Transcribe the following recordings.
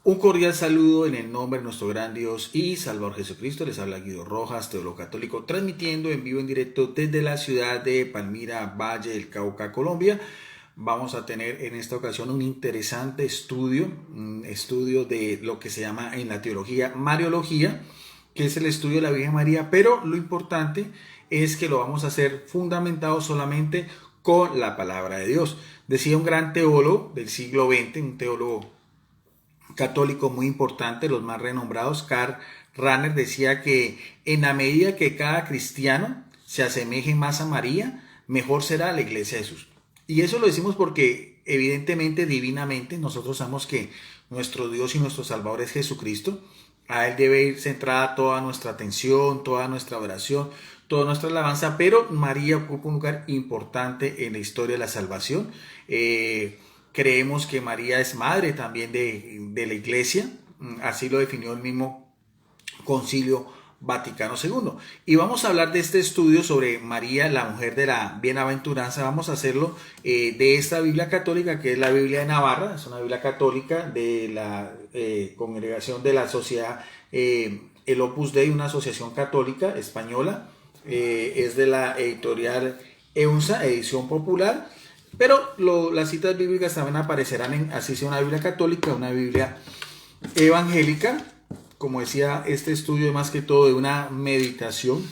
Un cordial saludo en el nombre de nuestro gran Dios y Salvador Jesucristo. Les habla Guido Rojas, teólogo católico, transmitiendo en vivo en directo desde la ciudad de Palmira, Valle del Cauca, Colombia. Vamos a tener en esta ocasión un interesante estudio, un estudio de lo que se llama en la teología Mariología, que es el estudio de la Virgen María, pero lo importante es que lo vamos a hacer fundamentado solamente con la palabra de Dios. Decía un gran teólogo del siglo XX, un teólogo católico muy importante, los más renombrados, Karl Rahner, decía que en la medida que cada cristiano se asemeje más a María, mejor será la iglesia de Jesús. Y eso lo decimos porque evidentemente, divinamente, nosotros sabemos que nuestro Dios y nuestro Salvador es Jesucristo. A Él debe ir centrada toda nuestra atención, toda nuestra oración, toda nuestra alabanza, pero María ocupa un lugar importante en la historia de la salvación. Creemos que María es madre también de la iglesia, así lo definió el mismo Concilio Vaticano II. Y vamos a hablar de este estudio sobre María, la mujer de la bienaventuranza. Vamos a hacerlo de esta Biblia católica, que es la Biblia de Navarra, es una Biblia católica de la congregación de la sociedad, el Opus Dei, una asociación católica española, es de la editorial EUNSA, edición popular. Pero las citas bíblicas también aparecerán en, así sea una Biblia católica, una Biblia evangélica. Como decía, este estudio es más que todo de una meditación.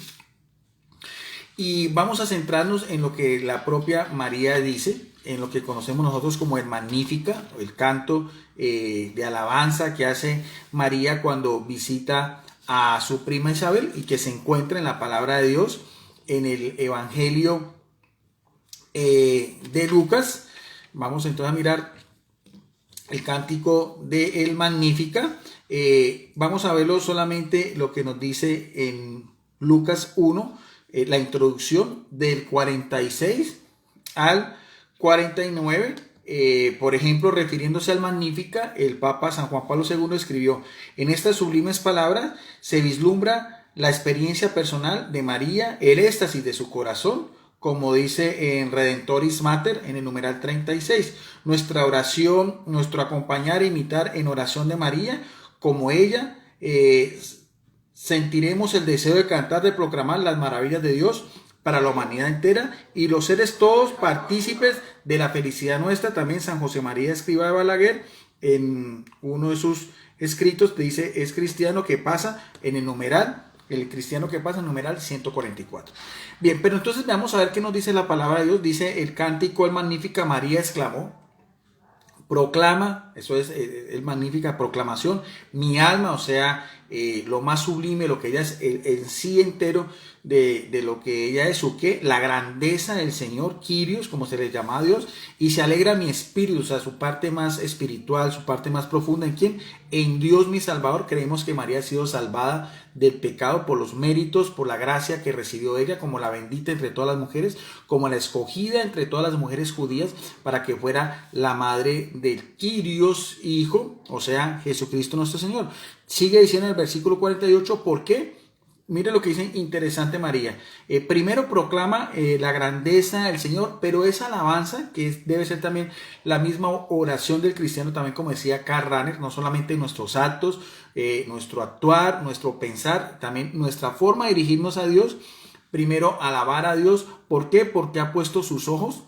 Y vamos a centrarnos en lo que la propia María dice, en lo que conocemos nosotros como el Magnífica, el canto de alabanza que hace María cuando visita a su prima Isabel y que se encuentra en la palabra de Dios en el Evangelio de Lucas. Vamos entonces a mirar el cántico de el Magnífica. Vamos a verlo solamente lo que nos dice en Lucas 1, la introducción del 46 al 49. Por ejemplo, refiriéndose al Magnífica, el Papa San Juan Pablo II escribió: en estas sublimes palabras se vislumbra la experiencia personal de María, el éxtasis de su corazón, como dice en Redentoris Mater, en el numeral 36. Nuestra oración, nuestro acompañar e imitar en oración de María, como ella, sentiremos el deseo de cantar, de proclamar las maravillas de Dios para la humanidad entera y los seres todos partícipes de la felicidad nuestra. También San José María Escrivá de Balaguer, en uno de sus escritos, te dice: es cristiano que pasa en el numeral, el cristiano que pasa en numeral 144. Bien, pero entonces vamos a ver qué nos dice la palabra de Dios. Dice el cántico el Magnífica: María exclamó, proclama, eso es el Magnífica, proclamación, mi alma, o sea, lo más sublime, lo que ella es, el sí entero de lo que ella es, su qué, la grandeza del Señor, Kyrios, como se le llama a Dios, y se alegra mi espíritu, o sea, su parte más espiritual, su parte más profunda. ¿En quién? En Dios mi Salvador. Creemos que María ha sido salvada del pecado por los méritos, por la gracia que recibió ella, como la bendita entre todas las mujeres, como la escogida entre todas las mujeres judías, para que fuera la madre del Kyrios, Hijo, o sea, Jesucristo nuestro Señor. Sigue diciendo en el versículo 48, ¿por qué? Mire lo que dice interesante María. Primero proclama la grandeza del Señor, pero esa alabanza, que debe ser también la misma oración del cristiano, también como decía Karl Rahner, no solamente nuestros actos, nuestro actuar, nuestro pensar, también nuestra forma de dirigirnos a Dios. Primero alabar a Dios. ¿Por qué? Porque ha puesto sus ojos,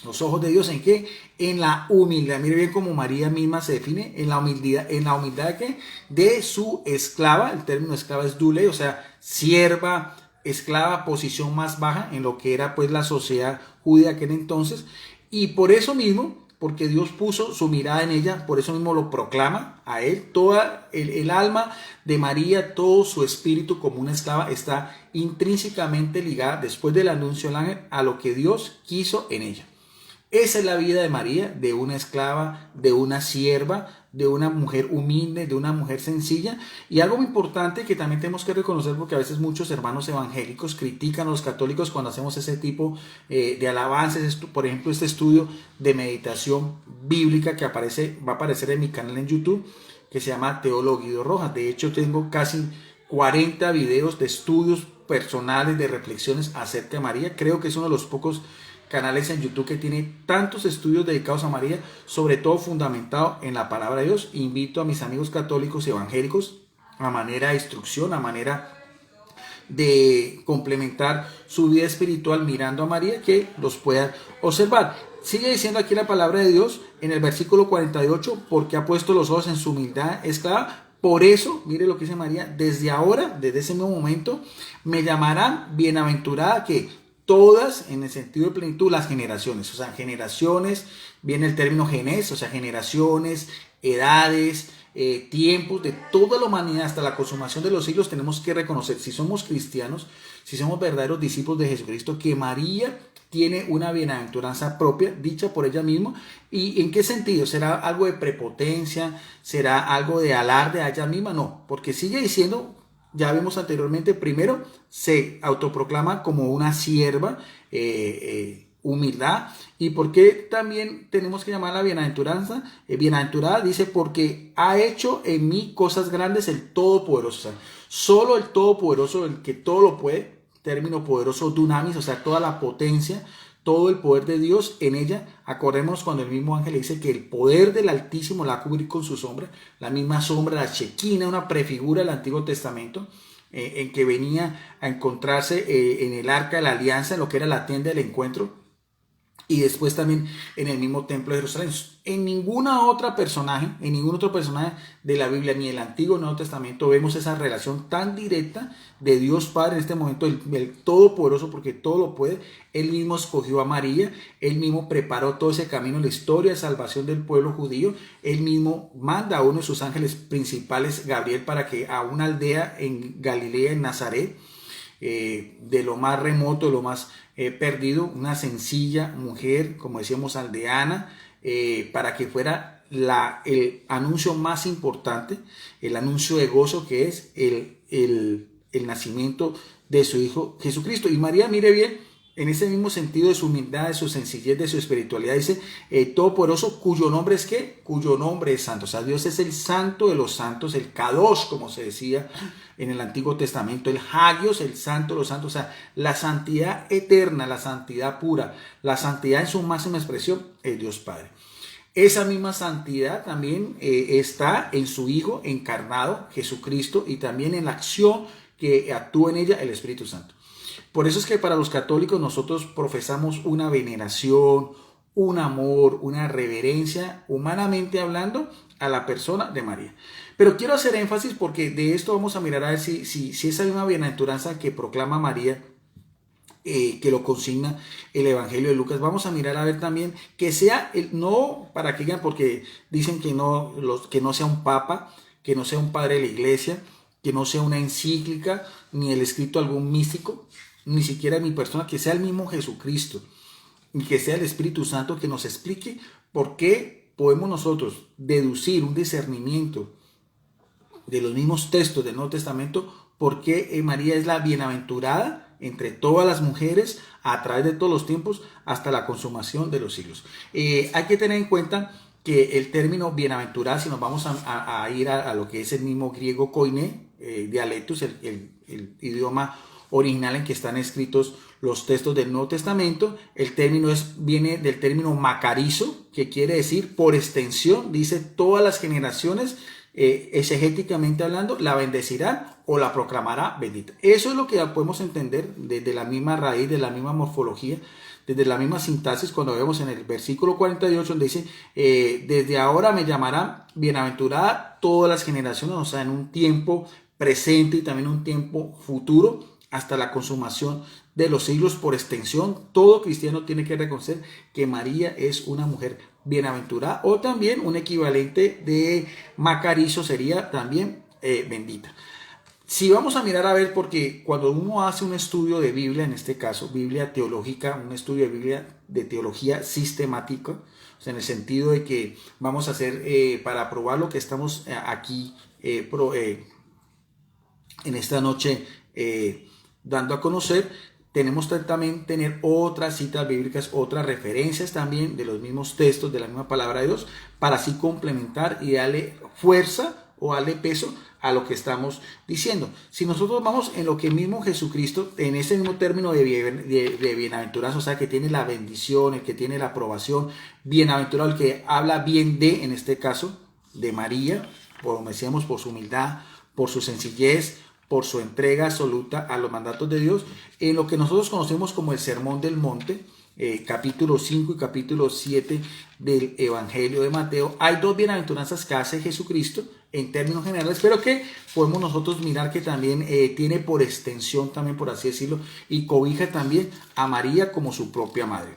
los ojos de Dios, ¿en qué? En la humildad. Mire bien cómo María misma se define, en la humildad ¿de qué? De su esclava. El término esclava es dule, o sea, sierva, esclava, posición más baja en lo que era pues la sociedad judía aquel entonces. Y por eso mismo, porque Dios puso su mirada en ella, por eso mismo lo proclama a él. Toda el alma de María, todo su espíritu como una esclava está intrínsecamente ligada, después del anuncio del ángel, a lo que Dios quiso en ella. Esa es la vida de María, de una esclava, de una sierva, de una mujer humilde, de una mujer sencilla. Y algo muy importante que también tenemos que reconocer, porque a veces muchos hermanos evangélicos critican a los católicos cuando hacemos ese tipo de alabanzas. Por ejemplo, este estudio de meditación bíblica que va a aparecer en mi canal en YouTube, que se llama Teólogo Guido Rojas. De hecho, tengo casi 40 videos de estudios personales, de reflexiones acerca de María. Creo que es uno de los pocos canales en YouTube que tienen tantos estudios dedicados a María, sobre todo fundamentado en la palabra de Dios. Invito a mis amigos católicos y evangélicos a manera de instrucción, a manera de complementar su vida espiritual mirando a María, que los puedan observar. Sigue diciendo aquí la palabra de Dios en el versículo 48, porque ha puesto los ojos en su humildad esclava. Por eso, mire lo que dice María, desde ahora, desde ese mismo momento, me llamarán bienaventurada, que todas, en el sentido de plenitud, las generaciones, o sea, generaciones, viene el término genes, o sea, generaciones, edades, tiempos de toda la humanidad hasta la consumación de los siglos. Tenemos que reconocer, si somos cristianos, si somos verdaderos discípulos de Jesucristo, que María tiene una bienaventuranza propia, dicha por ella misma. ¿Y en qué sentido? ¿Será algo de prepotencia? ¿Será algo de alarde a ella misma? No, porque sigue diciendo, ya vimos anteriormente, primero se autoproclama como una sierva, humildad. ¿Y por qué también tenemos que llamarla bienaventuranza? Bienaventurada, dice, porque ha hecho en mí cosas grandes el Todopoderoso. O sea, solo el Todopoderoso, el que todo lo puede, término poderoso, dunamis, o sea, toda la potencia, todo el poder de Dios en ella. Acordemos cuando el mismo ángel le dice que el poder del Altísimo la va a cubrir con su sombra, la misma sombra, la Shequina, una prefigura del Antiguo Testamento, en que venía a encontrarse en el arca de la alianza, en lo que era la tienda del encuentro, y después también en el mismo templo de Jerusalén. En ningún otro personaje de la Biblia, ni el Antiguo ni el Nuevo Testamento, vemos esa relación tan directa de Dios Padre en este momento, el Todopoderoso, porque todo lo puede. Él mismo escogió a María, Él mismo preparó todo ese camino en la historia de salvación del pueblo judío. Él mismo manda a uno de sus ángeles principales, Gabriel, para que a una aldea en Galilea, en Nazaret, de lo más remoto, de lo más perdido, una sencilla mujer, como decíamos, aldeana, para que fuera el anuncio más importante, el anuncio de gozo, que es el nacimiento de su Hijo Jesucristo. Y María, mire bien, en ese mismo sentido de su humildad, de su sencillez, de su espiritualidad, dice Todopoderoso, cuyo nombre es ¿qué? Cuyo nombre es santo. O sea, Dios es el santo de los santos, el Kadosh, como se decía en el Antiguo Testamento, el Hagios, el santo de los santos. O sea, la santidad eterna, la santidad pura, la santidad en su máxima expresión, es Dios Padre. Esa misma santidad también está en su Hijo encarnado, Jesucristo, y también en la acción que actúa en ella el Espíritu Santo. Por eso es que para los católicos nosotros profesamos una veneración, un amor, una reverencia, humanamente hablando, a la persona de María. Pero quiero hacer énfasis, porque de esto vamos a mirar a ver si esa misma bienaventuranza que proclama María, que lo consigna el Evangelio de Lucas, vamos a mirar a ver también que sea, no para que digan, porque dicen que no sea un papa, que no sea un padre de la iglesia, que no sea una encíclica, ni el escrito de algún místico, ni siquiera mi persona, que sea el mismo Jesucristo, y que sea el Espíritu Santo que nos explique por qué podemos nosotros deducir un discernimiento de los mismos textos del Nuevo Testamento, por qué María es la bienaventurada entre todas las mujeres a través de todos los tiempos hasta la consumación de los siglos. Hay que tener en cuenta que el término bienaventurada, si nos vamos a ir a lo que es el mismo griego koine, dialectos, el idioma original en que están escritos los textos del Nuevo Testamento, el término viene del término macarizo, que quiere decir por extensión, dice todas las generaciones, exegéticamente hablando, la bendecirán o la proclamará bendita. Eso es lo que podemos entender desde la misma raíz, de la misma morfología, desde la misma sintaxis, cuando vemos en el versículo 48, donde dice, desde ahora me llamarán bienaventurada todas las generaciones, o sea, en un tiempo presente y también un tiempo futuro, hasta la consumación de los siglos. Por extensión, todo cristiano tiene que reconocer que María es una mujer bienaventurada, o también un equivalente de macarizo sería también bendita. Si vamos a mirar a ver, porque cuando uno hace un estudio de Biblia, en este caso Biblia teológica, un estudio de Biblia de teología sistemática, o sea, en el sentido de que vamos a hacer, para probar lo que estamos aquí en esta noche dando a conocer, tenemos que también tener otras citas bíblicas, otras referencias también de los mismos textos, de la misma palabra de Dios, para así complementar y darle fuerza o darle peso a lo que estamos diciendo. Si nosotros vamos en lo que mismo Jesucristo, en ese mismo término de bienaventuranza, o sea, que tiene la bendición, el que tiene la aprobación, bienaventurado el que habla bien de, en este caso, de María, como decíamos, por su humildad, por su sencillez, por su entrega absoluta a los mandatos de Dios, en lo que nosotros conocemos como el Sermón del Monte, capítulo 5 y capítulo 7 del Evangelio de Mateo, hay dos bienaventuranzas que hace Jesucristo en términos generales, pero que podemos nosotros mirar que también tiene por extensión, también por así decirlo, y cobija también a María como su propia madre.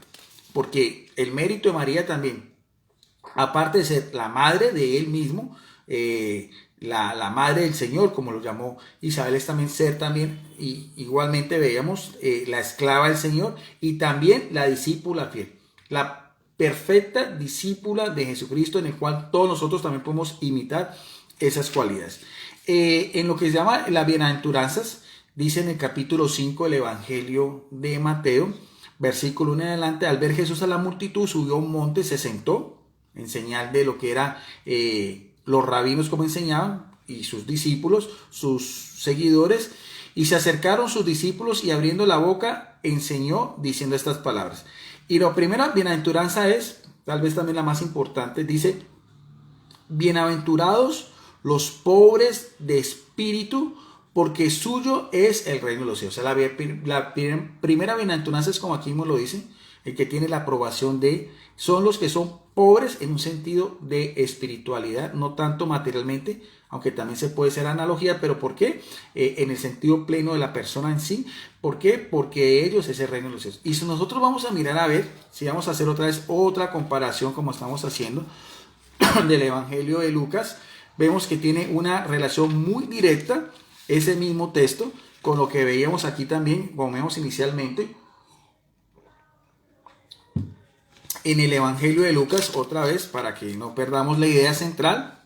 Porque el mérito de María también, aparte de ser la madre de él mismo, la madre del Señor, como lo llamó Isabel, es también ser también, y igualmente veíamos la esclava del Señor y también la discípula fiel, la perfecta discípula de Jesucristo, en el cual todos nosotros también podemos imitar esas cualidades. En lo que se llama las bienaventuranzas, dice en el capítulo 5 del Evangelio de Mateo, versículo 1 en adelante: al ver Jesús a la multitud, subió a un monte, se sentó, en señal de lo que era los rabinos como enseñaban, y sus discípulos, sus seguidores, y se acercaron sus discípulos y abriendo la boca enseñó diciendo estas palabras. Y la primera bienaventuranza es, tal vez también la más importante, dice: bienaventurados los pobres de espíritu, porque suyo es el reino de los cielos. O sea, la primera bienaventuranza es como aquí mismo lo dice, el que tiene la aprobación de, son los que son pobres en un sentido de espiritualidad, no tanto materialmente, aunque también se puede hacer analogía, pero ¿por qué? En el sentido pleno de la persona en sí. ¿Por qué? Porque ellos es el reino de los cielos. Y si nosotros vamos a mirar a ver, si vamos a hacer otra vez otra comparación como estamos haciendo del Evangelio de Lucas, vemos que tiene una relación muy directa ese mismo texto con lo que veíamos aquí también, como vemos inicialmente, en el Evangelio de Lucas, otra vez, para que no perdamos la idea central,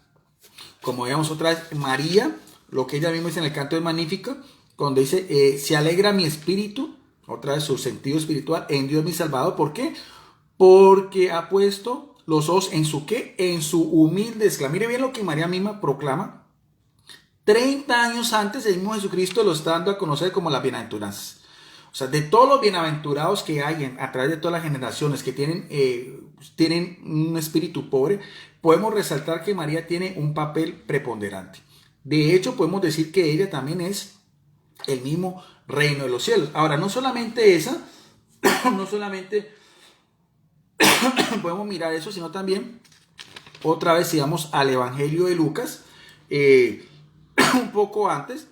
como veíamos otra vez, María, lo que ella misma dice en el canto del Magnífico, cuando dice, se alegra mi espíritu, otra vez su sentido espiritual, en Dios mi Salvador. ¿Por qué? Porque ha puesto los ojos en su ¿qué? En su humilde esclava. Mire bien lo que María misma proclama. 30 años antes, el mismo Jesucristo lo está dando a conocer como las bienaventuranzas. O sea, de todos los bienaventurados que hay a través de todas las generaciones que tienen un espíritu pobre, podemos resaltar que María tiene un papel preponderante. De hecho, podemos decir que ella también es el mismo reino de los cielos. Ahora, no solamente esa, no solamente podemos mirar eso, sino también, otra vez, si vamos al Evangelio de Lucas, un poco antes,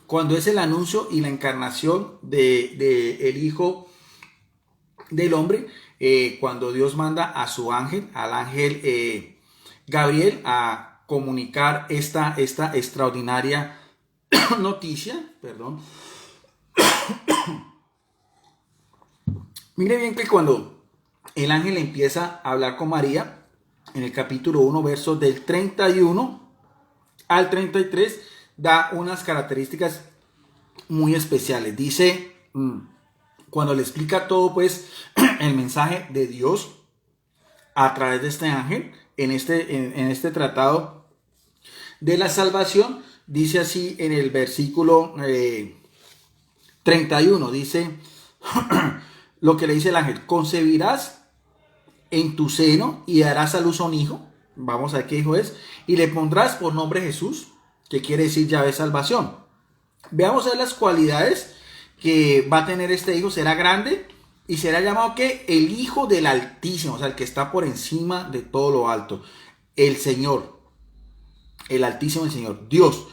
cuando es el anuncio y la encarnación de el Hijo del Hombre, cuando Dios manda a su ángel, al ángel Gabriel, a comunicar esta extraordinaria noticia, perdón. Mire bien que cuando el ángel empieza a hablar con María, en el capítulo 1, versos del 31 al 33, da unas características muy especiales. Dice, cuando le explica todo, pues, el mensaje de Dios a través de este ángel, en este tratado de la salvación, dice así en el versículo 31, dice lo que le dice el ángel: concebirás en tu seno y darás a luz a un hijo. Vamos a ver qué hijo es. Y le pondrás por nombre Jesús, que quiere decir Yahvé salvación. Veamos a ver las cualidades que va a tener este hijo. Será grande y será llamado ¿qué? El Hijo del Altísimo, o sea, el que está por encima de todo lo alto. El Señor, el Altísimo, el Señor, Dios.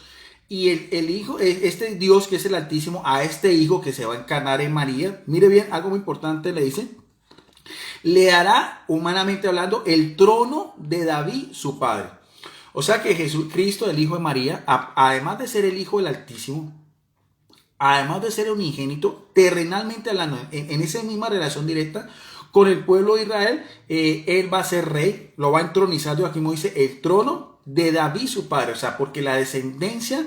Y el Hijo, este Dios que es el Altísimo, a este Hijo que se va a encarnar en María, mire bien, algo muy importante le dice: le hará, humanamente hablando, el trono de David, su padre. O sea que Jesucristo, el Hijo de María, además de ser el Hijo del Altísimo, además de ser unigénito, terrenalmente hablando, en esa misma relación directa con el pueblo de Israel, él va a ser rey, lo va a entronizar, aquí como dice, el trono de David, su padre. O sea, porque la descendencia,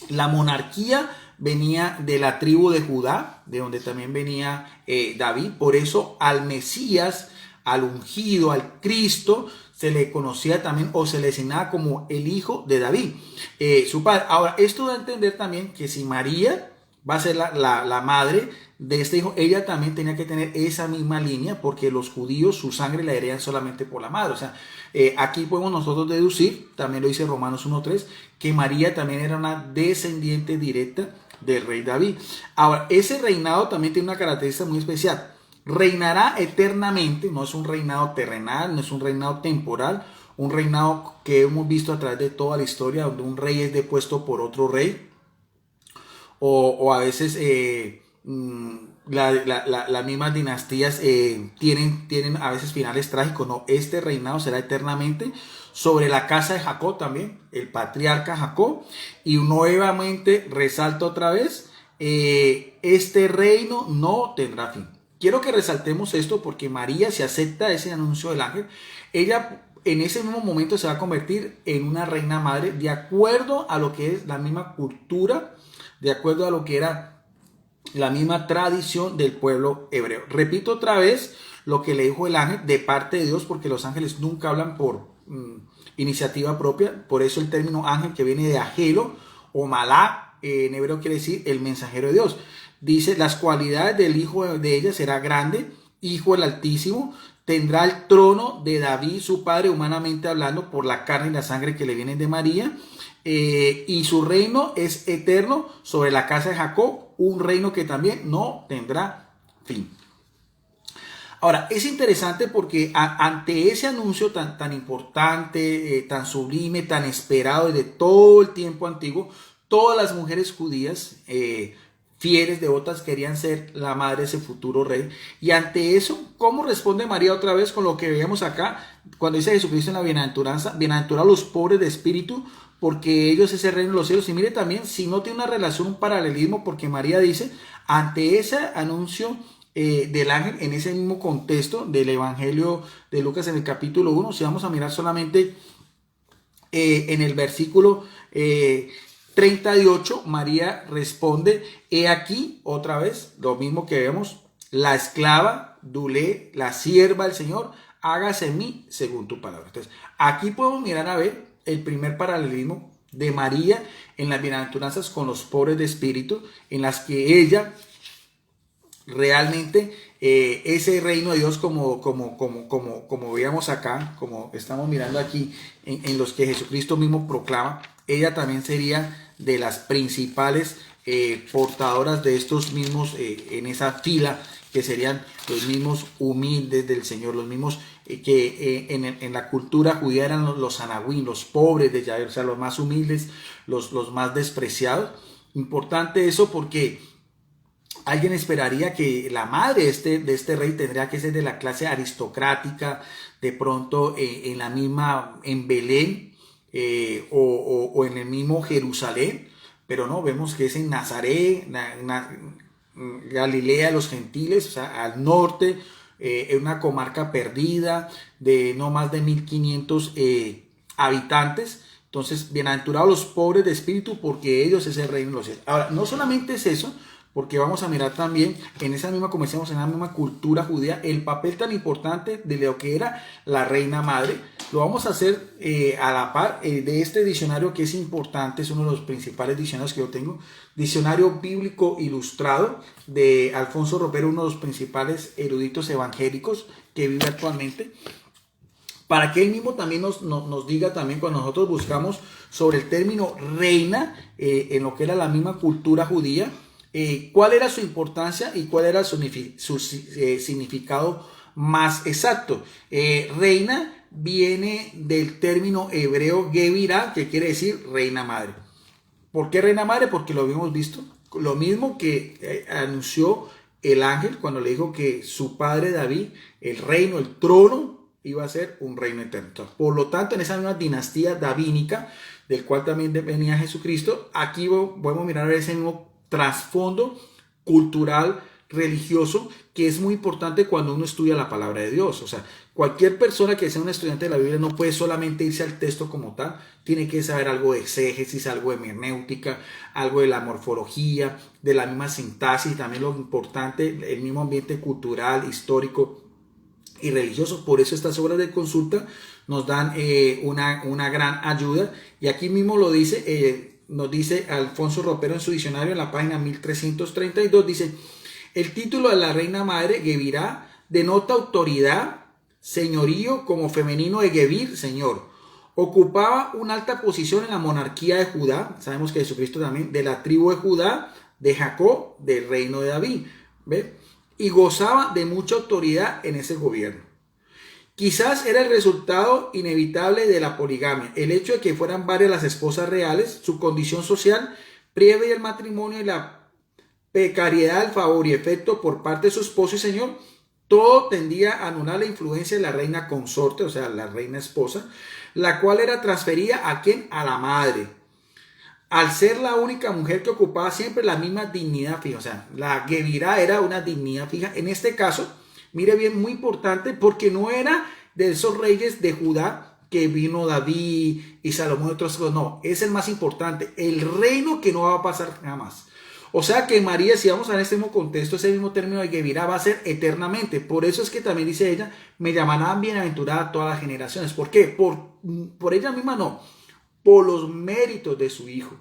la monarquía venía de la tribu de Judá, de donde también venía David. Por eso al Mesías, al ungido, al Cristo, se le conocía también o se le designaba como el hijo de David, su padre. Ahora, esto da a entender también que si María va a ser la madre de este hijo, ella también tenía que tener esa misma línea, porque los judíos su sangre la heredan solamente por la madre. O sea, aquí podemos nosotros deducir, también lo dice Romanos 1:3, que María también era una descendiente directa del rey David. Ahora, ese reinado también tiene una característica muy especial. Reinará eternamente, no es un reinado terrenal, no es un reinado temporal, un reinado que hemos visto a través de toda la historia, donde un rey es depuesto por otro rey, o a veces las mismas dinastías tienen a veces finales trágicos. No, este reinado será eternamente sobre la casa de Jacob también, el patriarca Jacob, y nuevamente resalta otra vez, este reino no tendrá fin. Quiero que resaltemos esto porque María, si acepta ese anuncio del ángel, ella en ese mismo momento se va a convertir en una reina madre de acuerdo a lo que es la misma cultura, de acuerdo a lo que era la misma tradición del pueblo hebreo. Repito otra vez lo que le dijo el ángel de parte de Dios, porque los ángeles nunca hablan por iniciativa propia. Por eso el término ángel, que viene de agelo o malá, en hebreo quiere decir el mensajero de Dios. Dice, las cualidades del hijo de ella será grande, hijo del Altísimo, tendrá el trono de David, su padre, humanamente hablando, por la carne y la sangre que le vienen de María. Y su reino es eterno sobre la casa de Jacob, un reino que también no tendrá fin. Ahora, es interesante porque ante ese anuncio tan importante, tan sublime, tan esperado desde todo el tiempo antiguo, todas las mujeres judías fieles, devotas, querían ser la madre de ese futuro rey. Y ante eso, ¿cómo responde María otra vez con lo que veíamos acá? Cuando dice Jesucristo en la bienaventuranza, bienaventurados los pobres de espíritu, porque ellos es el reino de los cielos. Y mire también, si no tiene una relación, un paralelismo, porque María dice, ante ese anuncio del ángel, en ese mismo contexto del Evangelio de Lucas en el capítulo 1, si vamos a mirar solamente en el versículo 38, María responde, he aquí, otra vez, lo mismo que vemos, la esclava, Dulé, la sierva del Señor, hágase en mí según tu palabra. Entonces, aquí podemos mirar a ver el primer paralelismo de María en las bienaventuranzas con los pobres de espíritu, en las que ella realmente ese reino de Dios, como veíamos acá, como estamos mirando aquí, en los que Jesucristo mismo proclama, ella también sería de las principales portadoras de estos mismos, en esa fila, que serían los mismos humildes del Señor, los mismos que en la cultura judía eran los anahuín, los pobres de Yahvé, o sea, los más humildes, los más despreciados. Importante eso porque alguien esperaría que la madre de este rey tendría que ser de la clase aristocrática, de pronto en la misma, en Belén o en el mismo Jerusalén, pero no, vemos que es en Nazaret, Galilea de los gentiles, o sea, al norte, en una comarca perdida de no más de 1500 habitantes. Entonces, bienaventurados los pobres de espíritu, porque ellos es el reino de los cielos. Ahora, no solamente es eso, porque vamos a mirar también en esa misma, como decíamos, en la misma cultura judía, el papel tan importante de lo que era la reina madre. Lo vamos a hacer a la par de este diccionario que es importante, es uno de los principales diccionarios que yo tengo, Diccionario Bíblico Ilustrado de Alfonso Ropero, uno de los principales eruditos evangélicos que vive actualmente, para que él mismo también nos diga también cuando nosotros buscamos sobre el término reina en lo que era la misma cultura judía, cuál era su importancia y cuál era su significado más exacto. Reina viene del término hebreo Gevirá, que quiere decir reina madre. ¿Por qué reina madre? Porque lo habíamos visto. Lo mismo que anunció el ángel cuando le dijo que su padre David, el reino, el trono, iba a ser un reino eterno. Por lo tanto, en esa misma dinastía davínica, del cual también venía Jesucristo, aquí podemos mirar ese mismo trasfondo cultural, religioso, que es muy importante cuando uno estudia la palabra de Dios. O sea, cualquier persona que sea un estudiante de la Biblia no puede solamente irse al texto como tal, tiene que saber algo de exégesis, algo de hermenéutica, algo de la morfología, de la misma sintaxis, también lo importante, el mismo ambiente cultural, histórico y religioso. Por eso estas obras de consulta nos dan una gran ayuda. Y aquí mismo lo dice, nos dice Alfonso Ropero en su diccionario en la página 1332, dice: el título de la reina madre, Gebirá, denota autoridad, señorío, como femenino de Gebir, señor. Ocupaba una alta posición en la monarquía de Judá. Sabemos que Jesucristo también, de la tribu de Judá, de Jacob, del reino de David. ¿Ve? Y gozaba de mucha autoridad en ese gobierno. Quizás era el resultado inevitable de la poligamia, el hecho de que fueran varias las esposas reales, su condición social previa al matrimonio y la precariedad del favor y efecto por parte de su esposo y señor. Todo tendía a anular la influencia de la reina consorte, o sea, la reina esposa, la cual era transferida a ¿quién? A la madre. Al ser la única mujer que ocupaba siempre la misma dignidad fija, o sea, la Gebirá era una dignidad fija. En este caso, mire bien, muy importante, porque no era de esos reyes de Judá que vino David y Salomón y otros, no, es el más importante, el reino que no va a pasar jamás. O sea que María, si vamos a ver este mismo contexto, ese mismo término de Gebirá va a ser eternamente. Por eso es que también dice ella, me llamarán bienaventurada todas las generaciones. ¿Por qué? Por ella misma no, por los méritos de su Hijo,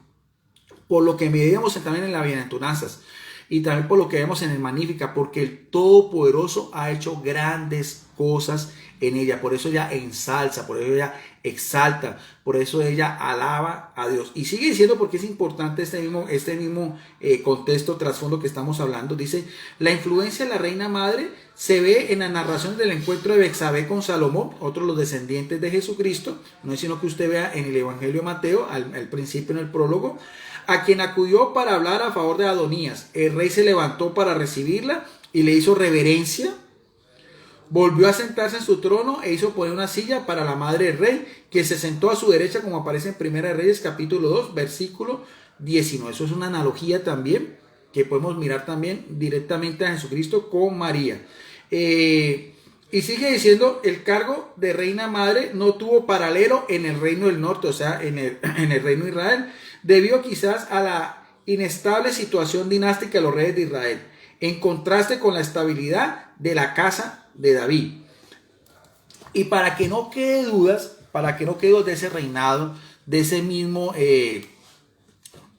por lo que veíamos también en las bienaventuranzas y también por lo que vemos en el Magnífica, porque el Todopoderoso ha hecho grandes cosas en ella. Por eso ella ensalza, por eso ella exalta, por eso ella alaba a Dios. Y sigue diciendo, porque es importante este mismo contexto, trasfondo que estamos hablando. Dice, la influencia de la reina madre se ve en las narraciones del encuentro de Betsabé con Salomón, otros los descendientes de Jesucristo. No es sino que usted vea en el Evangelio de Mateo, al principio, en el prólogo, a quien acudió para hablar a favor de Adonías. El rey se levantó para recibirla y le hizo reverencia. Volvió a sentarse en su trono e hizo poner una silla para la madre del rey, que se sentó a su derecha, como aparece en Primera de Reyes, capítulo 2, versículo 19. Eso es una analogía también, que podemos mirar también directamente a Jesucristo con María. Y sigue diciendo, el cargo de reina madre no tuvo paralelo en el reino del norte, o sea, en el reino de Israel, debido quizás a la inestable situación dinástica de los reyes de Israel, en contraste con la estabilidad de la casa de David. Y para que no quede dudas, de ese reinado, de ese mismo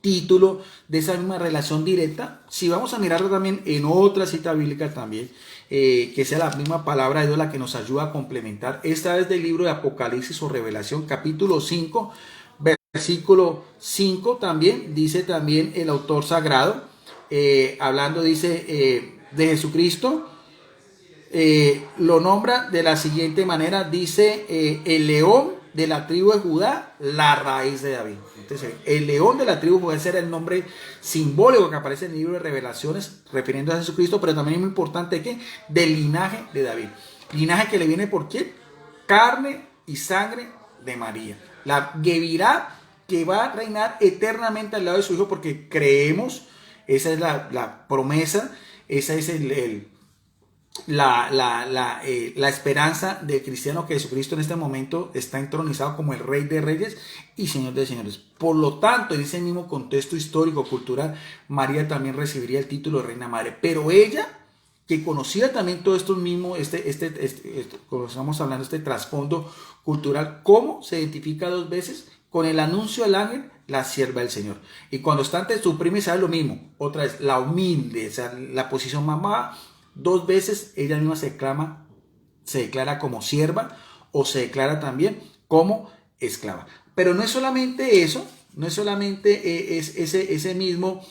título, de esa misma relación directa, si vamos a mirarlo también en otra cita bíblica también, que sea la misma palabra de Dios la que nos ayuda a complementar, esta vez del libro de Apocalipsis o Revelación, capítulo 5, versículo 5, también dice también el autor sagrado, hablando, dice, de Jesucristo, lo nombra de la siguiente manera, dice, el león de la tribu de Judá, la raíz de David. Entonces, el león de la tribu de Judá, ese era el nombre simbólico que aparece en el libro de Revelaciones, refiriendo a Jesucristo, pero también es muy importante que del linaje de David. Linaje que le viene por qué? Carne y sangre de María. La Gebirá que va a reinar eternamente al lado de su Hijo, porque creemos, esa es la promesa, esa es la esperanza del cristiano, que Jesucristo en este momento está entronizado como el Rey de Reyes y Señor de Señores. Por lo tanto, en ese mismo contexto histórico, cultural, María también recibiría el título de Reina Madre. Pero ella, que conocía también todo esto mismo, como estamos hablando, este trasfondo cultural, ¿cómo se identifica dos veces? Con el anuncio del ángel, la sierva del Señor. Y cuando está ante su prima, sabe lo mismo. Otra vez, la humilde, o sea, la posición más baja. Dos veces ella misma se declara como sierva o se declara también como esclava. Pero no es solamente eso, no es solamente ese mismo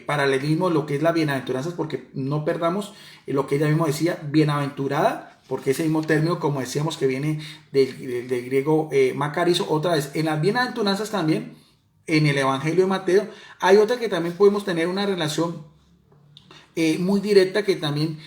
paralelismo, lo que es la bienaventuranza, porque no perdamos lo que ella misma decía, bienaventurada, porque ese mismo término, como decíamos, que viene del griego macarizo. Otra vez, en las bienaventuranzas también, en el Evangelio de Mateo, hay otra que también podemos tener una relación muy directa, que también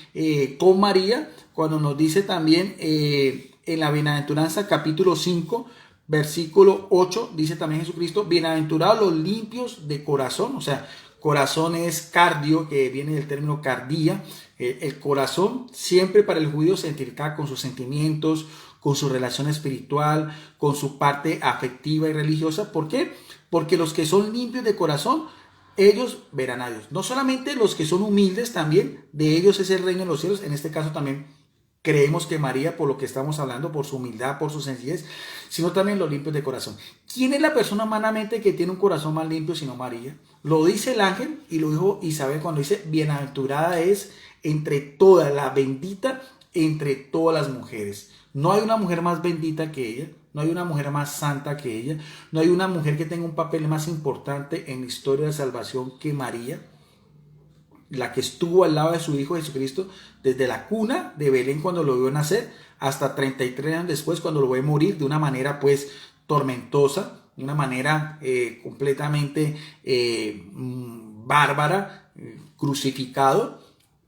con María, cuando nos dice también en la bienaventuranza capítulo 5 versículo 8, dice también Jesucristo, bienaventurados los limpios de corazón. O sea, corazón es cardio, que viene del término cardía. El corazón siempre para el judío se identifica con sus sentimientos, con su relación espiritual, con su parte afectiva y religiosa. ¿Por qué? Porque los que son limpios de corazón, ellos verán a Dios. No solamente los que son humildes, también de ellos es el reino de los cielos. En este caso también creemos que María, por lo que estamos hablando, por su humildad, por su sencillez, sino también los limpios de corazón. ¿Quién es la persona humanamente que tiene un corazón más limpio sino María? Lo dice el ángel y lo dijo Isabel cuando dice, bienaventurada es entre todas, la bendita entre todas las mujeres. No hay una mujer más bendita que ella, no hay una mujer más santa que ella, no hay una mujer que tenga un papel más importante en la historia de salvación que María, la que estuvo al lado de su Hijo Jesucristo desde la cuna de Belén cuando lo vio nacer hasta 33 años después cuando lo ve morir de una manera pues tormentosa, de una manera completamente bárbara, crucificado,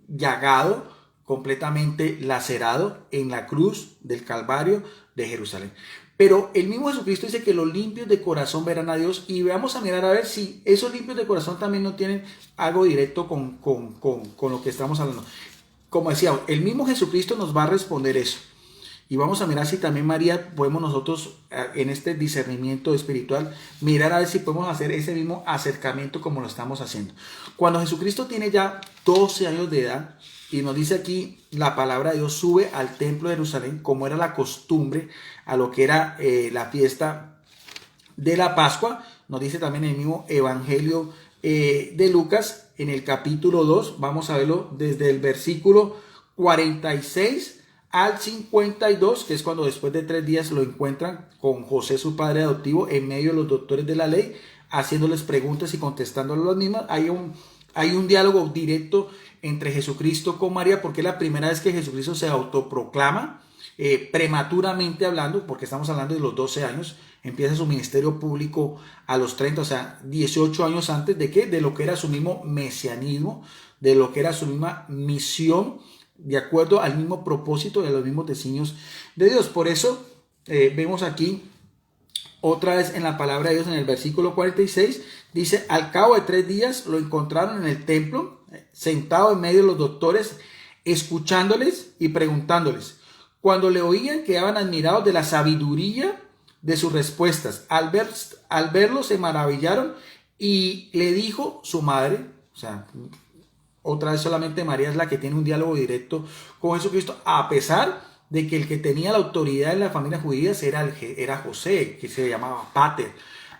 llagado, completamente lacerado en la cruz del Calvario de Jerusalén. Pero el mismo Jesucristo dice que los limpios de corazón verán a Dios, y vamos a mirar a ver si esos limpios de corazón también no tienen algo directo con lo que estamos hablando. Como decía, el mismo Jesucristo nos va a responder eso. Y vamos a mirar si también María podemos nosotros en este discernimiento espiritual mirar a ver si podemos hacer ese mismo acercamiento como lo estamos haciendo. Cuando Jesucristo tiene ya 12 años de edad y nos dice aquí la palabra de Dios, sube al templo de Jerusalén como era la costumbre a lo que era la fiesta de la Pascua. Nos dice también el mismo Evangelio de Lucas en el capítulo 2. Vamos a verlo desde el versículo 46 al 52, que es cuando después de 3 días lo encuentran con José, su padre adoptivo, en medio de los doctores de la ley, haciéndoles preguntas y contestándoles las mismas. Hay un diálogo directo entre Jesucristo con María, porque es la primera vez que Jesucristo se autoproclama, prematuramente hablando, porque estamos hablando de los 12 años, empieza su ministerio público a los 30, o sea, 18 años antes de ¿qué? De lo que era su mismo mesianismo, de lo que era su misma misión, de acuerdo al mismo propósito y a los mismos designios de Dios. Por eso vemos aquí otra vez en la palabra de Dios en el versículo 46, dice, al cabo de 3 días lo encontraron en el templo, sentado en medio de los doctores, escuchándoles y preguntándoles. Cuando le oían quedaban admirados de la sabiduría de sus respuestas. Al verlo se maravillaron y le dijo su madre, o sea, otra vez solamente María es la que tiene un diálogo directo con Jesucristo, a pesar de que el que tenía la autoridad en la familia judía era José, que se llamaba Pater.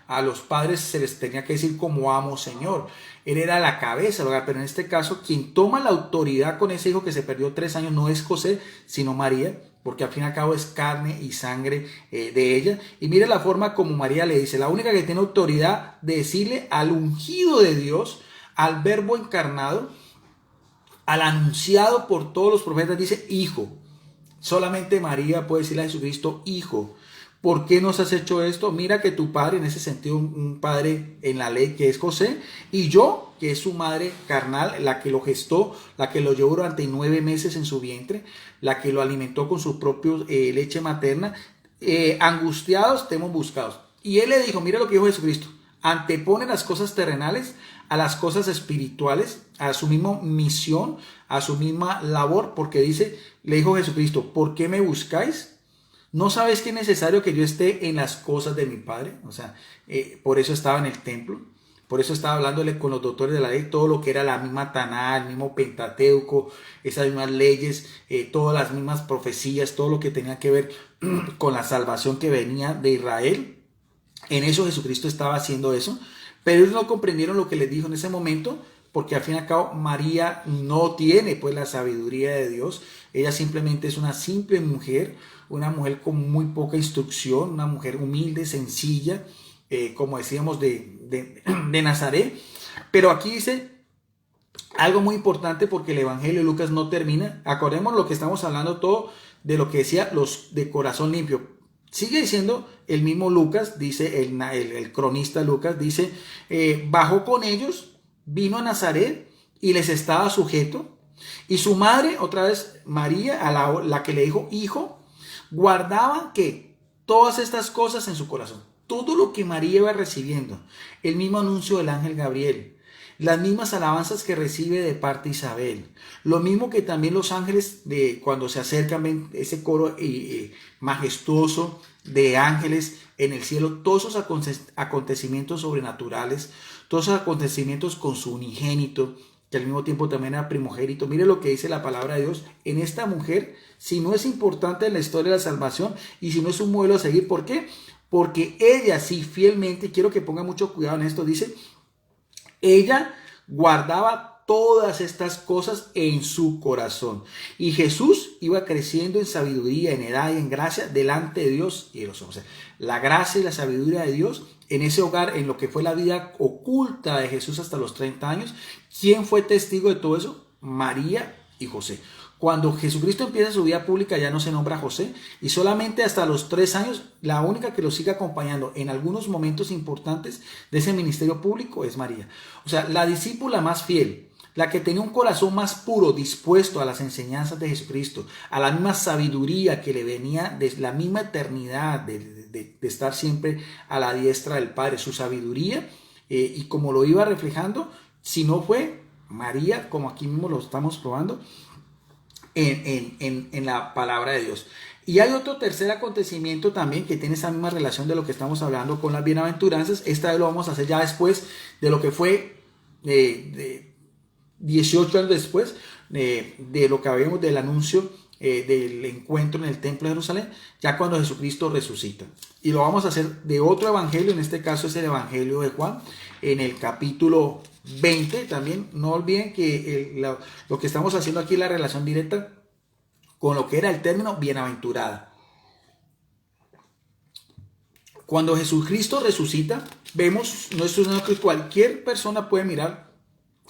A los padres se les tenía que decir como amo, Señor. Él era la cabeza del hogar, pero en este caso quien toma la autoridad con ese hijo que se perdió 3 años no es José, sino María, porque al fin y al cabo es carne y sangre de ella. Y mire la forma como María le dice, la única que tiene autoridad de decirle al ungido de Dios, al verbo encarnado, al anunciado por todos los profetas, dice hijo. Solamente María puede decirle a Jesucristo hijo. ¿Por qué nos has hecho esto? Mira que tu padre, en ese sentido un padre en la ley que es José, y yo, que es su madre carnal, la que lo gestó, la que lo llevó durante 9 meses en su vientre, la que lo alimentó con su propia leche materna, angustiados te hemos buscado. Y él le dijo, mira lo que dijo Jesucristo, antepone las cosas terrenales a las cosas espirituales, a su misma misión, a su misma labor, porque dice, le dijo Jesucristo, ¿por qué me buscáis? ¿No sabéis que es necesario que yo esté en las cosas de mi Padre? O sea, por eso estaba en el templo, por eso estaba hablándole con los doctores de la ley, todo lo que era la misma Taná, el mismo Pentateuco, esas mismas leyes, todas las mismas profecías, todo lo que tenía que ver con la salvación que venía de Israel. En eso Jesucristo estaba haciendo eso. Pero ellos no comprendieron lo que les dijo en ese momento, porque al fin y al cabo María no tiene pues la sabiduría de Dios. Ella simplemente es una simple mujer, una mujer con muy poca instrucción, una mujer humilde, sencilla, como decíamos de Nazaret. Pero aquí dice algo muy importante, porque el Evangelio de Lucas no termina. Acordemos lo que estamos hablando todo de lo que decía los de corazón limpio. Sigue diciendo el mismo Lucas, dice el cronista Lucas, dice, bajó con ellos, vino a Nazaret y les estaba sujeto. Y su madre, otra vez María, a la que le dijo hijo, guardaba que todas estas cosas en su corazón. Todo lo que María iba recibiendo, el mismo anuncio del ángel Gabriel, las mismas alabanzas que recibe de parte de Isabel, lo mismo que también los ángeles cuando se acercan, ven ese coro majestuoso de ángeles en el cielo, todos esos acontecimientos sobrenaturales, todos esos acontecimientos con su unigénito, que al mismo tiempo también era primogénito. Mire lo que dice la palabra de Dios en esta mujer, si no es importante en la historia de la salvación y si no es un modelo a seguir. ¿Por qué? Porque ella sí fielmente, quiero que ponga mucho cuidado en esto, dice, ella guardaba todas estas cosas en su corazón. Y Jesús iba creciendo en sabiduría, en edad y en gracia delante de Dios y de los hombres. O sea, la gracia y la sabiduría de Dios en ese hogar, en lo que fue la vida oculta de Jesús hasta los 30 años. ¿Quién fue testigo de todo eso? María y José. Cuando Jesucristo empieza su vida pública ya no se nombra José, y solamente hasta los 3 años la única que lo sigue acompañando en algunos momentos importantes de ese ministerio público es María. O sea, la discípula más fiel, la que tenía un corazón más puro, dispuesto a las enseñanzas de Jesucristo, a la misma sabiduría que le venía de la misma eternidad, de estar siempre a la diestra del Padre, su sabiduría, y como lo iba reflejando, si no fue María, como aquí mismo lo estamos probando, en la palabra de Dios. Y hay otro tercer acontecimiento también que tiene esa misma relación de lo que estamos hablando con las bienaventuranzas. Esta vez lo vamos a hacer ya después de lo que fue 18 años después de lo que habíamos del anuncio del encuentro en el templo de Jerusalén, ya cuando Jesucristo resucita. Y lo vamos a hacer de otro evangelio, en este caso es el evangelio de Juan, en el capítulo 20 también. No olviden que lo que estamos haciendo aquí es la relación directa con lo que era el término bienaventurada. Cuando Jesucristo resucita, vemos, no es que cualquier persona puede mirar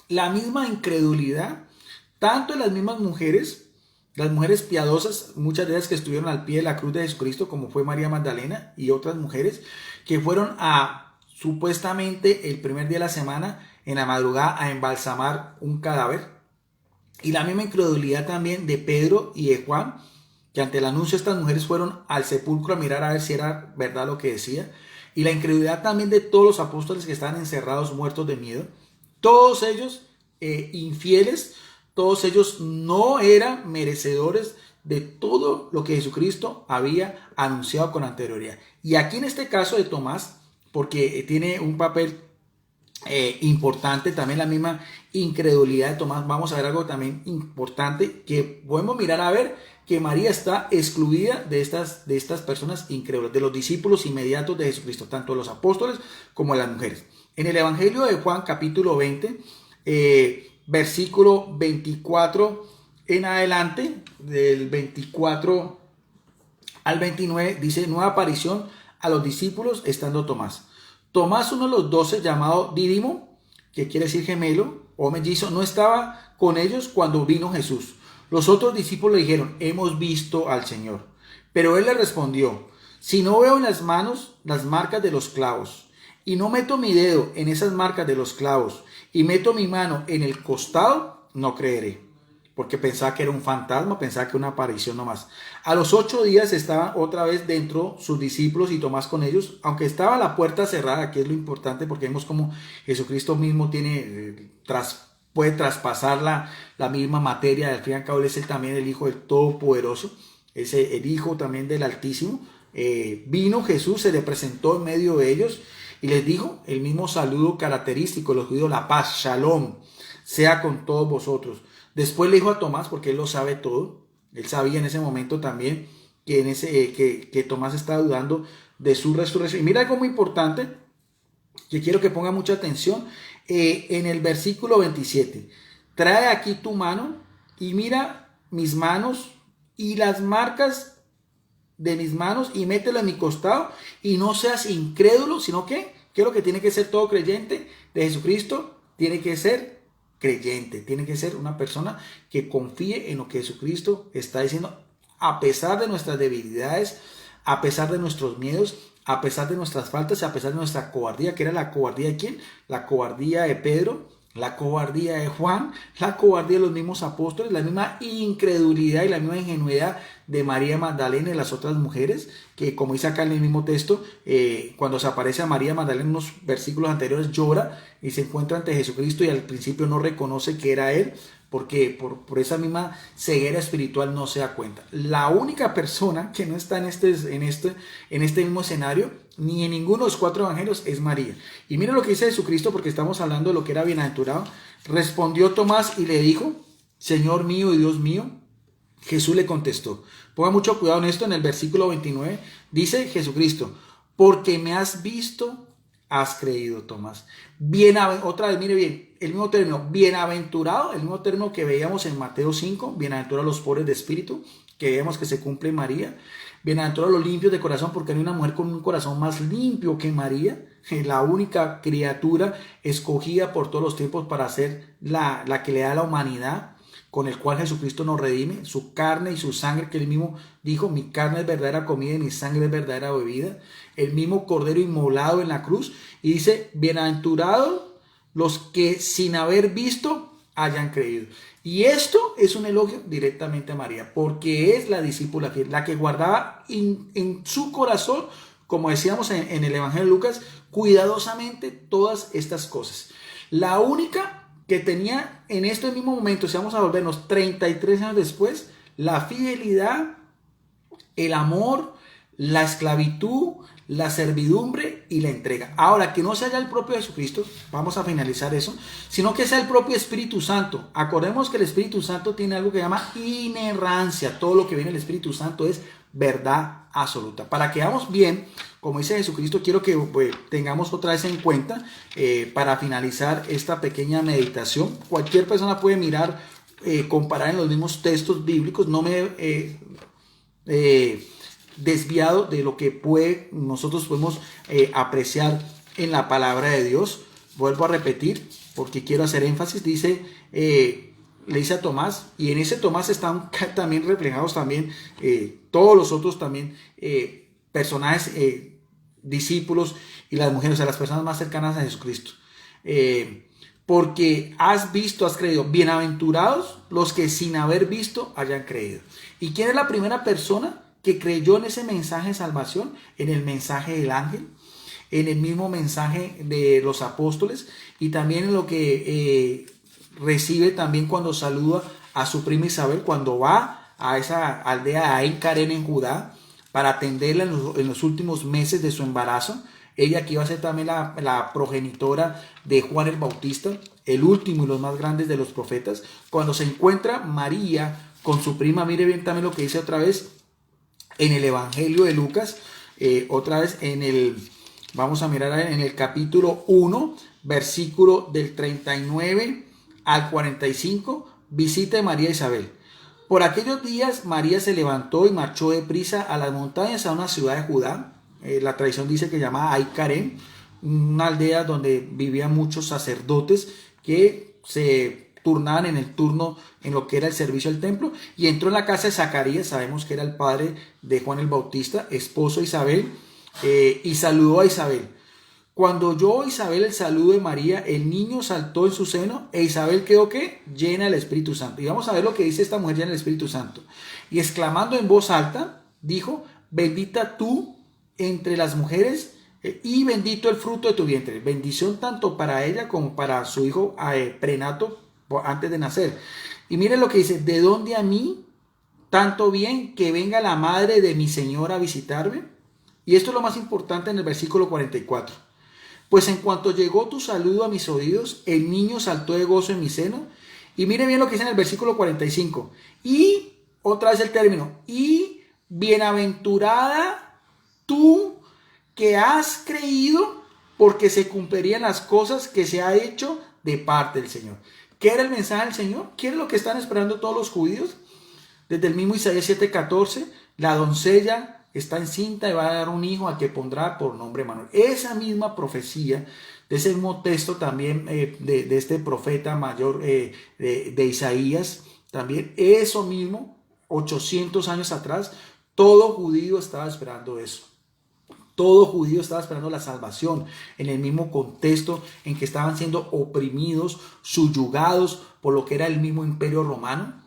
la misma incredulidad, tanto en las mismas mujeres, las mujeres piadosas, muchas de ellas que estuvieron al pie de la cruz de Jesucristo, como fue María Magdalena y otras mujeres, que fueron supuestamente el primer día de la semana, en la madrugada, a embalsamar un cadáver. Y la misma incredulidad también de Pedro y de Juan, que ante el anuncio estas mujeres fueron al sepulcro a mirar a ver si era verdad lo que decía. Y la incredulidad también de todos los apóstoles que estaban encerrados, muertos de miedo. Todos ellos infieles, todos ellos no eran merecedores de todo lo que Jesucristo había anunciado con anterioridad. Y aquí en este caso de Tomás, porque tiene un papel importante también la misma incredulidad de Tomás, vamos a ver algo también importante que podemos mirar a ver que María está excluida de estas personas incrédulas, de los discípulos inmediatos de Jesucristo, tanto los apóstoles como las mujeres. En el Evangelio de Juan capítulo 20, versículo 24 en adelante, del 24 al 29, dice: nueva aparición a los discípulos estando Tomás. Tomás, uno de los 12, llamado Dídimo, que quiere decir gemelo o mellizo, no estaba con ellos cuando vino Jesús. Los otros discípulos le dijeron: hemos visto al Señor. Pero él le respondió: si no veo en las manos las marcas de los clavos, y no meto mi dedo en esas marcas de los clavos, y meto mi mano en el costado, no creeré. Porque pensaba que era un fantasma, pensaba que era una aparición nomás. A los 8 días estaban otra vez dentro sus discípulos y Tomás con ellos, aunque estaba la puerta cerrada, que es lo importante, porque vemos como Jesucristo mismo puede traspasar la misma materia. Al fin y al cabo, él es también el Hijo del Todopoderoso, es el Hijo también del Altísimo. Vino Jesús, se le presentó en medio de ellos y les dijo el mismo saludo característico de los judíos: la paz, shalom, sea con todos vosotros. Después le dijo a Tomás, porque él lo sabe todo, él sabía en ese momento también que Tomás estaba dudando de su resurrección. Y mira algo muy importante que quiero que ponga mucha atención en el versículo 27. Trae aquí tu mano y mira mis manos y las marcas de mis manos y mételo en mi costado, y no seas incrédulo, sino que ¿qué es lo que tiene que ser todo creyente de Jesucristo? Tiene que ser creyente, tiene que ser una persona que confíe en lo que Jesucristo está diciendo, a pesar de nuestras debilidades, a pesar de nuestros miedos, a pesar de nuestras faltas, a pesar de nuestra cobardía. ¿Que era la cobardía de quién? La cobardía de Pedro, la cobardía de Juan, la cobardía de los mismos apóstoles, la misma incredulidad y la misma ingenuidad de María Magdalena y las otras mujeres, que, como dice acá en el mismo texto, cuando se aparece a María Magdalena en unos versículos anteriores, llora y se encuentra ante Jesucristo, y al principio no reconoce que era él, porque por esa misma ceguera espiritual no se da cuenta. La única persona que no está en este mismo escenario ni en ninguno de los 4 evangelios es María. Y miren lo que dice Jesucristo, porque estamos hablando de lo que era bienaventurado. Respondió Tomás y le dijo, Señor mío y Dios mío. Jesús le contestó. Ponga mucho cuidado en esto, en el versículo 29 dice Jesucristo, porque me has visto, has creído, Tomás. Otra vez, mire bien, el mismo término, bienaventurado, el mismo término que veíamos en Mateo 5, bienaventurados los pobres de espíritu, que veíamos que se cumple en María. Bienaventurados los limpios de corazón, porque hay una mujer con un corazón más limpio que María, la única criatura escogida por todos los tiempos para ser la que le da la humanidad, con el cual Jesucristo nos redime, su carne y su sangre, que él mismo dijo, mi carne es verdadera comida y mi sangre es verdadera bebida, el mismo cordero inmolado en la cruz, y dice, bienaventurados los que sin haber visto hayan creído. Y esto es un elogio directamente a María, porque es la discípula fiel, la que guardaba en su corazón, como decíamos en el Evangelio de Lucas, cuidadosamente todas estas cosas. La única que tenía en este mismo momento, si vamos a volvernos 33 años después, la fidelidad, el amor, la esclavitud, la servidumbre y la entrega. Ahora, que no sea ya el propio Jesucristo, vamos a finalizar eso, sino que sea el propio Espíritu Santo. Acordemos que el Espíritu Santo tiene algo que llama inerrancia. Todo lo que viene del Espíritu Santo es verdad absoluta. Para que veamos bien, como dice Jesucristo, quiero que tengamos otra vez en cuenta para finalizar esta pequeña meditación. Cualquier persona puede mirar, comparar en los mismos textos bíblicos. No me desviado de lo que nosotros podemos apreciar en la palabra de Dios. Vuelvo a repetir porque quiero hacer énfasis. Dice, le dice a Tomás, y en ese Tomás están también reflejados también todos los otros también personajes, discípulos y las mujeres, o sea, las personas más cercanas a Jesucristo. Porque has visto, has creído. Bienaventurados los que sin haber visto hayan creído. ¿Y quién es la primera persona que creyó en ese mensaje de salvación? En el mensaje del ángel, en el mismo mensaje de los apóstoles, y también en lo que recibe también cuando saluda a su prima Isabel, cuando va a esa aldea de Ain Karen en Judá para atenderla en los últimos meses de su embarazo. Ella que iba a ser también la progenitora de Juan el Bautista, el último y los más grandes de los profetas. Cuando se encuentra María con su prima, mire bien también lo que dice otra vez en el Evangelio de Lucas, otra vez vamos a mirar en el capítulo 1, versículo del 39 al 45, visita de María Isabel. Por aquellos días María se levantó y marchó deprisa a las montañas, a una ciudad de Judá. La tradición dice que llamaba Ain Karen, una aldea donde vivían muchos sacerdotes que se turnaban en el turno en lo que era el servicio al templo, y entró en la casa de Zacarías, sabemos que era el padre de Juan el Bautista, esposo de Isabel, y saludó a Isabel. Cuando oyó Isabel el saludo de María, el niño saltó en su seno e Isabel quedó ¿qué? Llena del Espíritu Santo. Y vamos a ver lo que dice esta mujer llena del Espíritu Santo. Y exclamando en voz alta, dijo, bendita tú entre las mujeres y bendito el fruto de tu vientre. Bendición tanto para ella como para su hijo prenato antes de nacer. Y miren lo que dice, ¿de dónde a mí tanto bien que venga la madre de mi Señor a visitarme? Y esto es lo más importante en el versículo 44. Pues en cuanto llegó tu saludo a mis oídos, el niño saltó de gozo en mi seno. Y mire bien lo que dice en el versículo 45. Y otra vez el término, y bienaventurada tú que has creído, porque se cumplirían las cosas que se ha hecho de parte del Señor. ¿Qué era el mensaje del Señor? ¿Qué es lo que están esperando todos los judíos? Desde el mismo Isaías 7:14, la doncella está encinta y va a dar un hijo al que pondrá por nombre Manuel. Esa misma profecía, de ese mismo texto también de este profeta mayor de Isaías, también eso mismo, 800 años atrás, todo judío estaba esperando eso. Todo judío estaba esperando la salvación en el mismo contexto en que estaban siendo oprimidos, subyugados por lo que era el mismo imperio romano,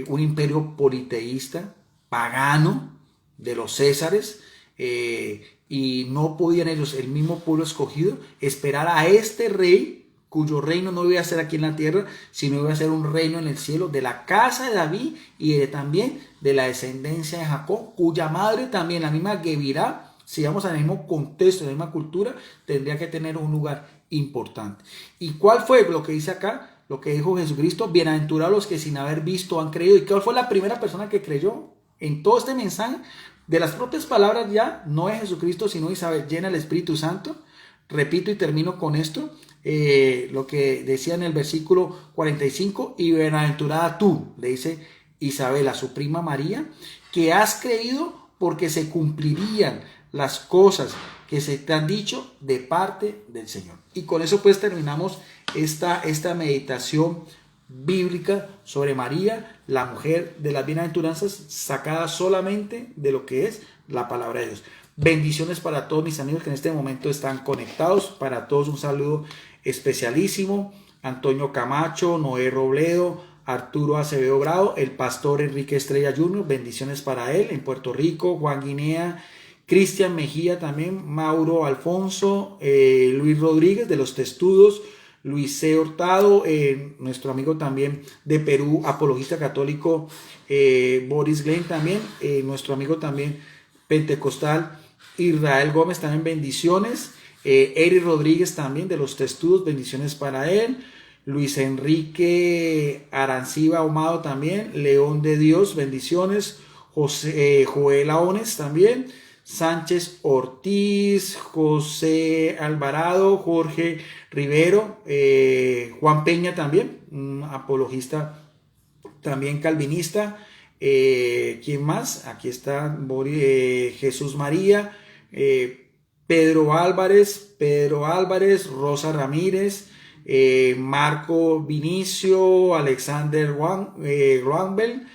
un imperio politeísta, pagano, de los Césares, y no podían ellos, el mismo pueblo escogido, esperar a este rey, cuyo reino no iba a ser aquí en la tierra, sino iba a ser un reino en el cielo, de la casa de David y también de la descendencia de Jacob, cuya madre también, la misma Gebirá, si vamos al mismo contexto, en la misma cultura, tendría que tener un lugar importante. ¿Y cuál fue lo que dice acá? Lo que dijo Jesucristo: bienaventurados los que sin haber visto han creído. ¿Y cuál fue la primera persona que creyó en todo este mensaje? De las propias palabras ya, no es Jesucristo, sino Isabel, llena el Espíritu Santo. Repito y termino con esto, lo que decía en el versículo 45, y bienaventurada tú, le dice Isabel a su prima María, que has creído porque se cumplirían las cosas que se te han dicho de parte del Señor. Y con eso pues terminamos esta meditación bíblica sobre María, la mujer de las bienaventuranzas, sacada solamente de lo que es la palabra de Dios. Bendiciones para todos mis amigos que en este momento están conectados. Para todos un saludo especialísimo. Antonio Camacho, Noé Robledo, Arturo Acevedo Bravo, el pastor Enrique Estrella Jr., bendiciones para él en Puerto Rico. Juan Guinea, Cristian Mejía también, Mauro Alfonso, Luis Rodríguez de los Testudos, Luis C. Hurtado, nuestro amigo también de Perú, apologista católico, Boris Glenn también, nuestro amigo también pentecostal, Israel Gómez, también bendiciones, Eric Rodríguez también de los Testudos, bendiciones para él, Luis Enrique Aranciba Ahumado también, León de Dios, bendiciones, Joel Aones también, Sánchez Ortiz, José Alvarado, Jorge Rivero, Juan Peña también, un apologista también calvinista. ¿Quién más? Aquí está Jesús María, Pedro Álvarez, Rosa Ramírez, Marco Vinicio, Alexander Ruambel,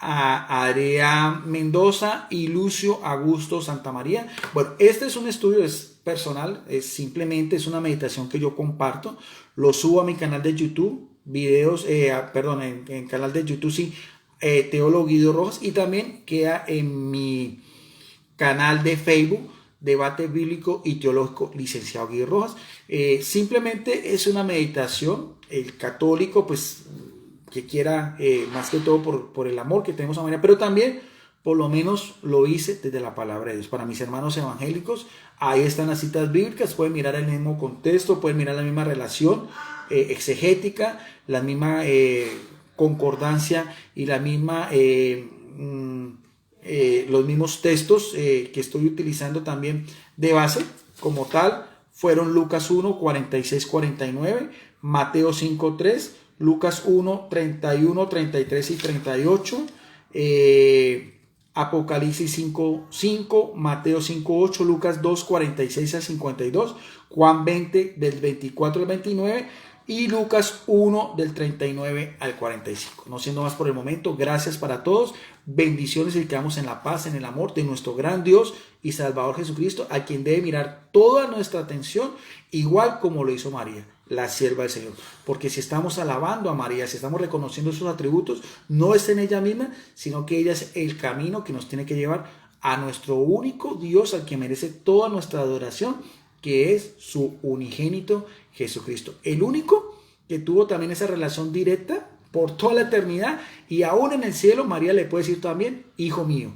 a Adrián Mendoza y Lucio Augusto Santamaría. Bueno, este es un estudio, es personal, simplemente es una meditación que yo comparto, lo subo a mi canal de YouTube, videos, en canal de YouTube, sí, Teólogo Guido Rojas, y también queda en mi canal de Facebook, Debate Bíblico y Teológico Licenciado Guido Rojas. Simplemente es una meditación, el católico pues que quiera, más que todo por el amor que tenemos a María, pero también por lo menos lo hice desde la palabra de Dios. Para mis hermanos evangélicos, ahí están las citas bíblicas, pueden mirar el mismo contexto, pueden mirar la misma relación exegética, la misma concordancia y la misma los mismos textos que estoy utilizando también de base como tal fueron Lucas 1, 46, 49, Mateo 5, 3, Lucas 1, 31, 33 y 38, Apocalipsis 5, 5, Mateo 5, 8, Lucas 2, 46 a 52, Juan 20 del 24 al 29 y Lucas 1 del 39 al 45. No siendo más por el momento, gracias para todos, bendiciones y quedamos en la paz, en el amor de nuestro gran Dios y Salvador Jesucristo, a quien debe mirar toda nuestra atención, igual como lo hizo María, la sierva del Señor. Porque si estamos alabando a María, si estamos reconociendo sus atributos, no es en ella misma, sino que ella es el camino que nos tiene que llevar a nuestro único Dios, al que merece toda nuestra adoración, que es su unigénito Jesucristo, el único que tuvo también esa relación directa por toda la eternidad, y aún en el cielo María le puede decir también hijo mío,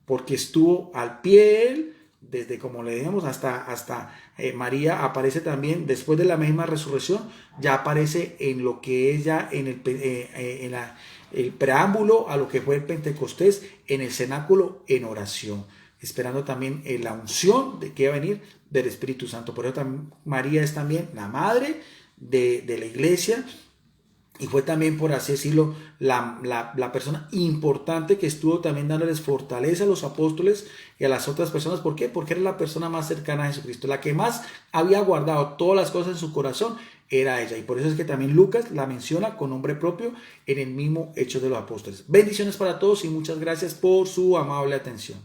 porque estuvo al pie de él desde, como le dijimos, hasta María aparece también después de la misma resurrección, ya aparece en lo que es ya en el preámbulo a lo que fue el Pentecostés, en el cenáculo, en oración, esperando también en la unción de que va a venir del Espíritu Santo. Por eso también María es también la madre de la iglesia, y fue también, por así decirlo, la persona importante que estuvo también dándoles fortaleza a los apóstoles y a las otras personas. ¿Por qué? Porque era la persona más cercana a Jesucristo, la que más había guardado todas las cosas en su corazón, era ella. Y por eso es que también Lucas la menciona con nombre propio en el mismo Hechos de los Apóstoles. Bendiciones para todos y muchas gracias por su amable atención.